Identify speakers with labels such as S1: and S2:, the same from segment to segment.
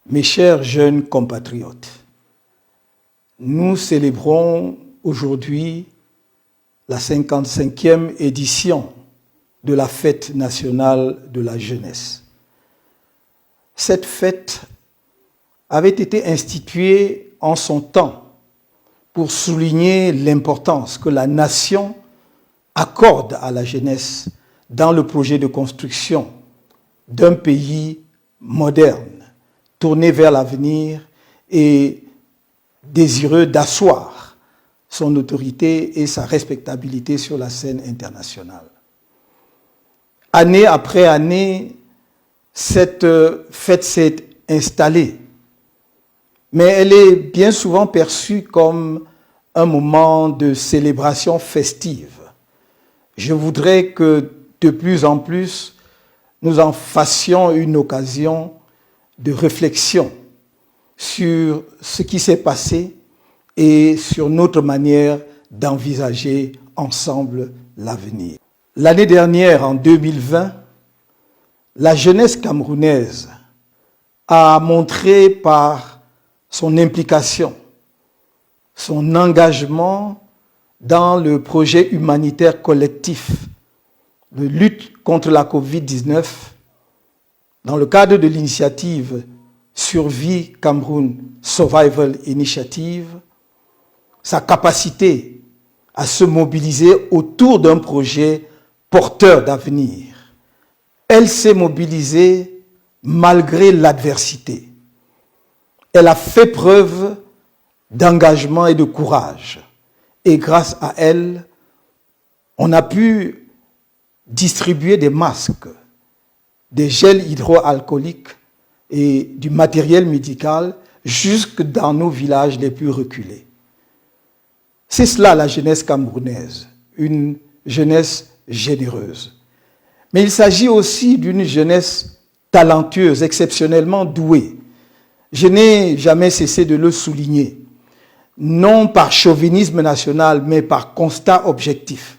S1: Mes chers jeunes compatriotes, nous célébrons aujourd'hui la 55e édition de la Fête nationale de la jeunesse. Cette fête avait été instituée en son temps pour souligner l'importance que la nation accorde à la jeunesse dans le projet de construction d'un pays moderne, tourné vers l'avenir et désireux d'asseoir son autorité et sa respectabilité sur la scène internationale. Année après année, cette fête s'est installée, mais elle est bien souvent perçue comme un moment de célébration festive. Je voudrais que de plus en plus, nous en fassions une occasion de réflexion sur ce qui s'est passé et sur notre manière d'envisager ensemble l'avenir. L'année dernière, en 2020, la jeunesse camerounaise a montré par son implication, son engagement dans le projet humanitaire collectif de lutte contre la Covid-19, dans le cadre de l'initiative Survie Cameroun Survival Initiative, sa capacité à se mobiliser autour d'un projet porteur d'avenir. Elle s'est mobilisée malgré l'adversité. Elle a fait preuve d'engagement et de courage. Et grâce à elle, on a pu distribuer des masques, des gels hydroalcooliques et du matériel médical jusque dans nos villages les plus reculés. C'est cela la jeunesse camerounaise, une jeunesse généreuse. Mais il s'agit aussi d'une jeunesse talentueuse, exceptionnellement douée. Je n'ai jamais cessé de le souligner, non par chauvinisme national, mais par constat objectif.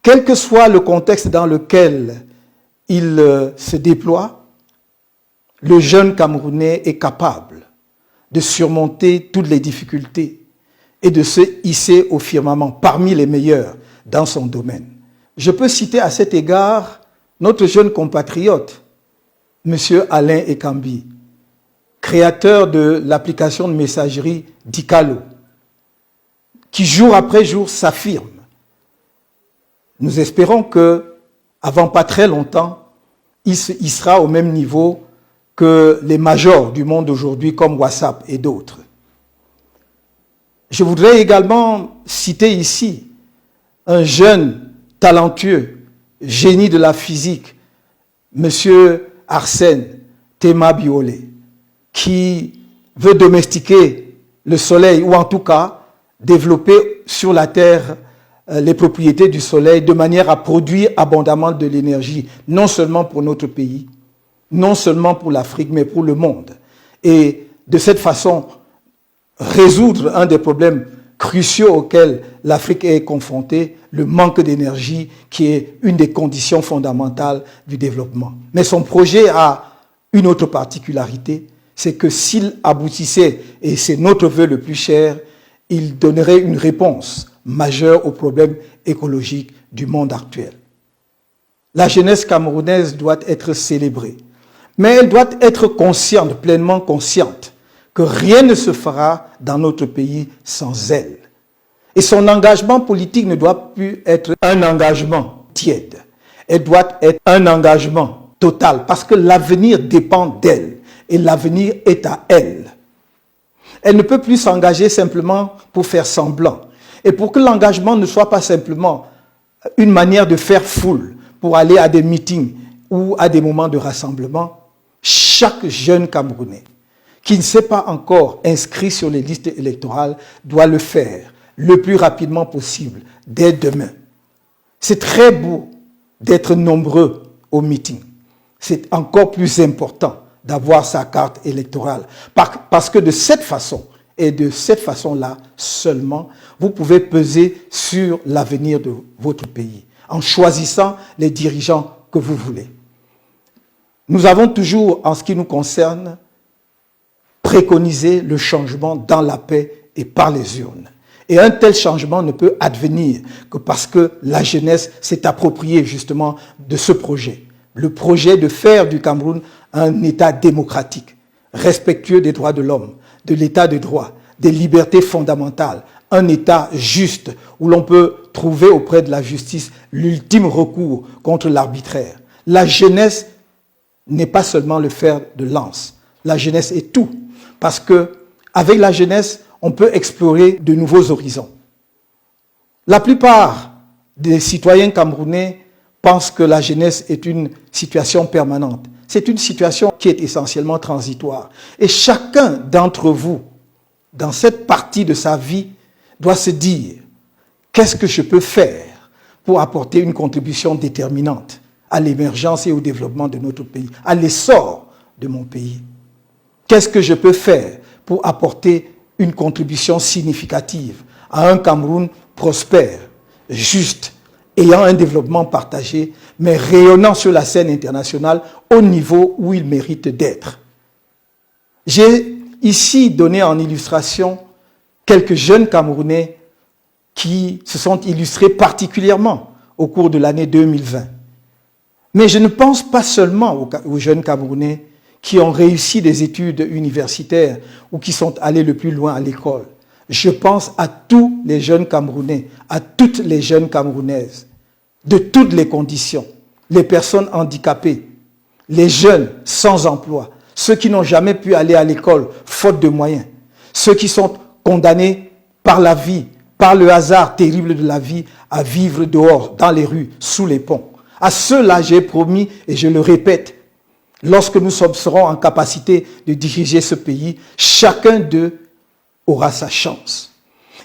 S1: Quel que soit le contexte dans lequel il se déploie, le jeune Camerounais est capable de surmonter toutes les difficultés et de se hisser au firmament parmi les meilleurs dans son domaine. Je peux citer à cet égard notre jeune compatriote, M. Alain Ekambi, créateur de l'application de messagerie Dicalo, qui jour après jour s'affirme. Nous espérons que, avant pas très longtemps, il sera au même niveau que les majors du monde aujourd'hui comme WhatsApp et d'autres. Je voudrais également citer ici un jeune talentueux, génie de la physique, M. Arsène Tema-Biolé, qui veut domestiquer le soleil ou en tout cas développer sur la terre les propriétés du soleil de manière à produire abondamment de l'énergie, non seulement pour notre pays, non seulement pour l'Afrique, mais pour le monde. Et de cette façon, résoudre un des problèmes cruciaux auxquels l'Afrique est confrontée, le manque d'énergie, qui est une des conditions fondamentales du développement. Mais son projet a une autre particularité, c'est que s'il aboutissait, et c'est notre vœu le plus cher, il donnerait une réponse majeure aux problèmes écologiques du monde actuel. La jeunesse camerounaise doit être célébrée, mais elle doit être consciente, pleinement consciente, que rien ne se fera dans notre pays sans elle. Et son engagement politique ne doit plus être un engagement tiède. Elle doit être un engagement total, parce que l'avenir dépend d'elle, et l'avenir est à elle. Elle ne peut plus s'engager simplement pour faire semblant. Et pour que l'engagement ne soit pas simplement une manière de faire foule, pour aller à des meetings ou à des moments de rassemblement, chaque jeune Camerounais qui ne s'est pas encore inscrit sur les listes électorales doit le faire le plus rapidement possible, dès demain. C'est très beau d'être nombreux au meeting. C'est encore plus important d'avoir sa carte électorale. Parce que de cette façon, et de cette façon-là seulement, vous pouvez peser sur l'avenir de votre pays, en choisissant les dirigeants que vous voulez. Nous avons toujours, en ce qui nous concerne, préconiser le changement dans la paix et par les urnes. Et un tel changement ne peut advenir que parce que la jeunesse s'est appropriée justement de ce projet. Le projet de faire du Cameroun un État démocratique, respectueux des droits de l'homme, de l'État de droit, des libertés fondamentales, un État juste où l'on peut trouver auprès de la justice l'ultime recours contre l'arbitraire. La jeunesse n'est pas seulement le fer de lance. La jeunesse est tout. Parce que avec la jeunesse, on peut explorer de nouveaux horizons. La plupart des citoyens camerounais pensent que la jeunesse est une situation permanente. C'est une situation qui est essentiellement transitoire. Et chacun d'entre vous, dans cette partie de sa vie, doit se dire « Qu'est-ce que je peux faire pour apporter une contribution déterminante à l'émergence et au développement de notre pays, à l'essor de mon pays? Qu'est-ce que je peux faire pour apporter une contribution significative à un Cameroun prospère, juste, ayant un développement partagé, mais rayonnant sur la scène internationale au niveau où il mérite d'être ?» J'ai ici donné en illustration quelques jeunes Camerounais qui se sont illustrés particulièrement au cours de l'année 2020. Mais je ne pense pas seulement aux jeunes Camerounais qui ont réussi des études universitaires ou qui sont allés le plus loin à l'école. Je pense à tous les jeunes Camerounais, à toutes les jeunes Camerounaises, de toutes les conditions, les personnes handicapées, les jeunes sans emploi, ceux qui n'ont jamais pu aller à l'école faute de moyens, ceux qui sont condamnés par la vie, par le hasard terrible de la vie, à vivre dehors, dans les rues, sous les ponts. À ceux-là, j'ai promis, et je le répète, lorsque nous serons en capacité de diriger ce pays, chacun d'eux aura sa chance.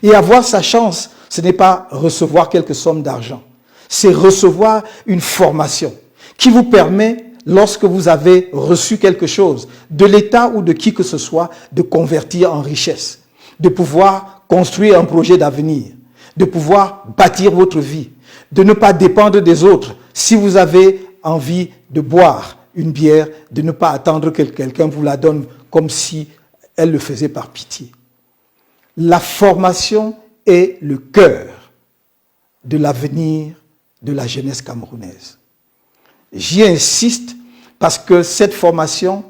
S1: Et avoir sa chance, ce n'est pas recevoir quelques sommes d'argent. C'est recevoir une formation qui vous permet, lorsque vous avez reçu quelque chose de l'État ou de qui que ce soit, de convertir en richesse, de pouvoir construire un projet d'avenir, de pouvoir bâtir votre vie, de ne pas dépendre des autres. Si vous avez envie de boire une bière, de ne pas attendre que quelqu'un vous la donne comme si elle le faisait par pitié. La formation est le cœur de l'avenir de la jeunesse camerounaise. J'y insiste parce que cette formation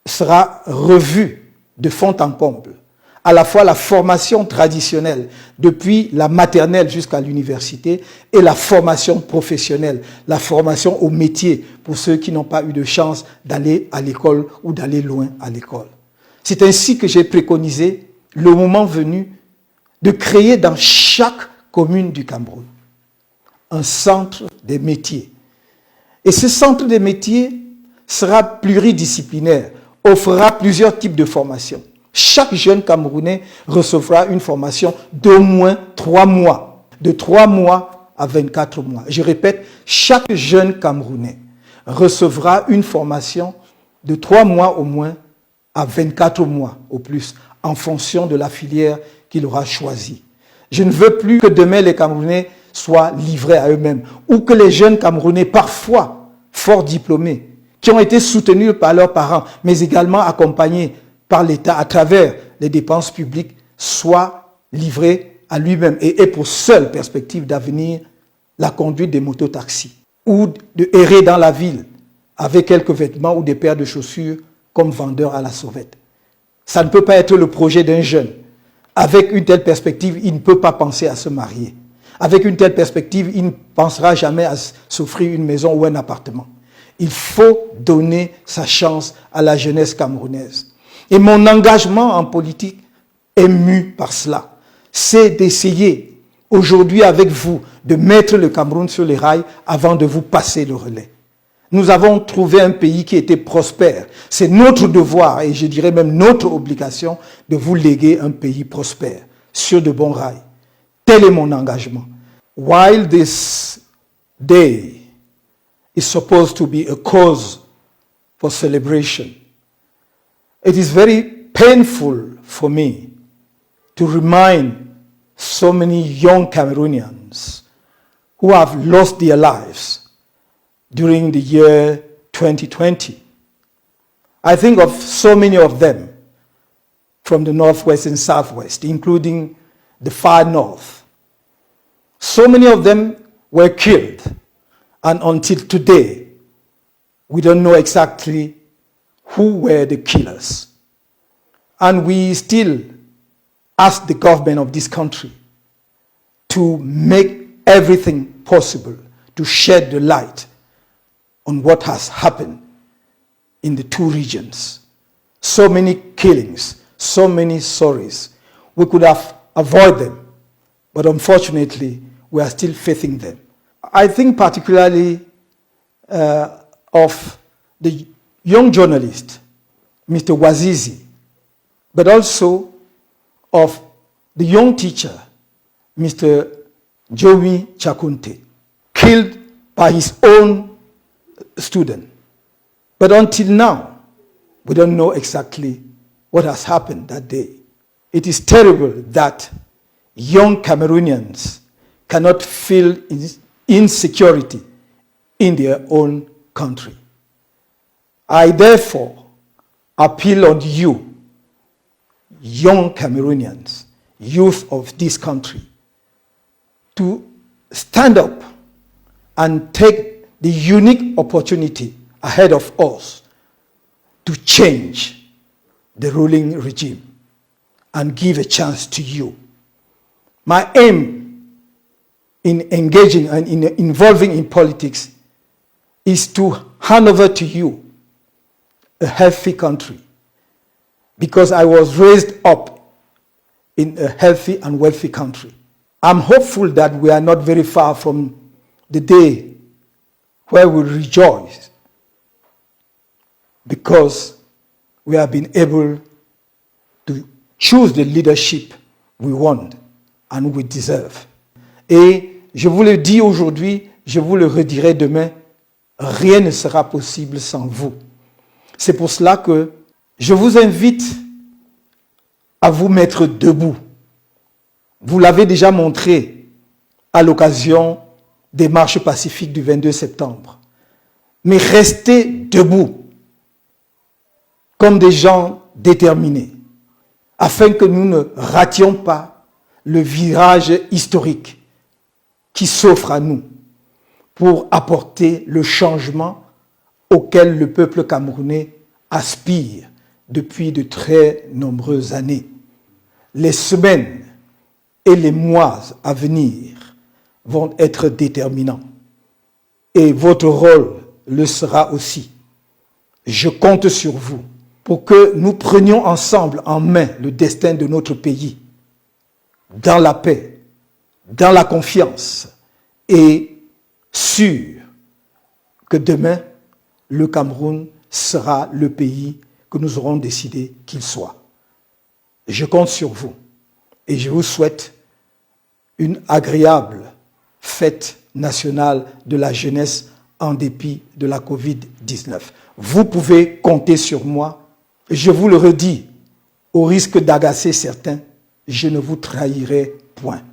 S1: sera revue de fond en comble. À la fois la formation traditionnelle, depuis la maternelle jusqu'à l'université, et la formation professionnelle, la formation au métier pour ceux qui n'ont pas eu de chance d'aller à l'école ou d'aller loin à l'école. C'est ainsi que j'ai préconisé, le moment venu, de créer dans chaque commune du Cameroun un centre des métiers. Et ce centre des métiers sera pluridisciplinaire, offrira plusieurs types de formations. Chaque jeune Camerounais recevra une formation d'au moins 3 mois, de 3 mois à 24 mois. Je répète, chaque jeune Camerounais recevra une formation de 3 mois au moins à 24 mois au plus, en fonction de la filière qu'il aura choisie. Je ne veux plus que demain les Camerounais soient livrés à eux-mêmes, ou que les jeunes Camerounais, parfois fort diplômés, qui ont été soutenus par leurs parents, mais également accompagnés par l'État à travers les dépenses publiques, soient livrés à lui-même et aient pour seule perspective d'avenir la conduite des mototaxis, ou de errer dans la ville avec quelques vêtements ou des paires de chaussures comme vendeur à la sauvette. Ça ne peut pas être le projet d'un jeune. Avec une telle perspective, il ne peut pas penser à se marier. Avec une telle perspective, il ne pensera jamais à s'offrir une maison ou un appartement. Il faut donner sa chance à la jeunesse camerounaise. Et mon engagement en politique est mu par cela. C'est d'essayer, aujourd'hui avec vous, de mettre le Cameroun sur les rails avant de vous passer le relais. Nous avons trouvé un pays qui était prospère. C'est notre devoir, et je dirais même notre obligation, de vous léguer un pays prospère, sur de bons rails. Tel est mon engagement. While this day is supposed to be a cause for celebration, it is very painful for me to remind so many young Cameroonians who have lost their lives during the year 2020. I think of so many of them from the northwest and southwest, including the far north. So many of them were killed, and until today, we don't know exactly who were the killers. And we still ask the government of this country to make everything possible to shed the light on what has happened in the two regions. So many killings, so many sorries. We could have avoided them, but unfortunately, we are still facing them. I think particularly of the young journalist, Mr. Wazizi, but also of the young teacher, Mr. Joey Chakunte, killed by his own student. But until now, we don't know exactly what has happened that day. It is terrible that young Cameroonians cannot feel insecurity in their own country. I therefore appeal on you, young Cameroonians, youth of this country, to stand up and take the unique opportunity ahead of us to change the ruling regime and give a chance to you. My aim in engaging and in involving in politics is to hand over to you a healthy country, because I was raised up in a healthy and wealthy country. I'm hopeful that we are not very far from the day where we rejoice because we have been able to choose the leadership we want and we deserve. Et je vous le dis aujourd'hui, je vous le redirai demain, rien ne sera possible sans vous. C'est pour cela que je vous invite à vous mettre debout. Vous l'avez déjà montré à l'occasion des marches pacifiques du 22 septembre. Mais restez debout comme des gens déterminés, afin que nous ne rations pas le virage historique qui s'offre à nous pour apporter le changement auquel le peuple camerounais aspire depuis de très nombreuses années. Les semaines et les mois à venir vont être déterminants. Et votre rôle le sera aussi. Je compte sur vous pour que nous prenions ensemble en main le destin de notre pays, dans la paix, dans la confiance, et sûr que demain, le Cameroun sera le pays que nous aurons décidé qu'il soit. Je compte sur vous et je vous souhaite une agréable fête nationale de la jeunesse en dépit de la Covid-19. Vous pouvez compter sur moi. Je vous le redis, au risque d'agacer certains, je ne vous trahirai point.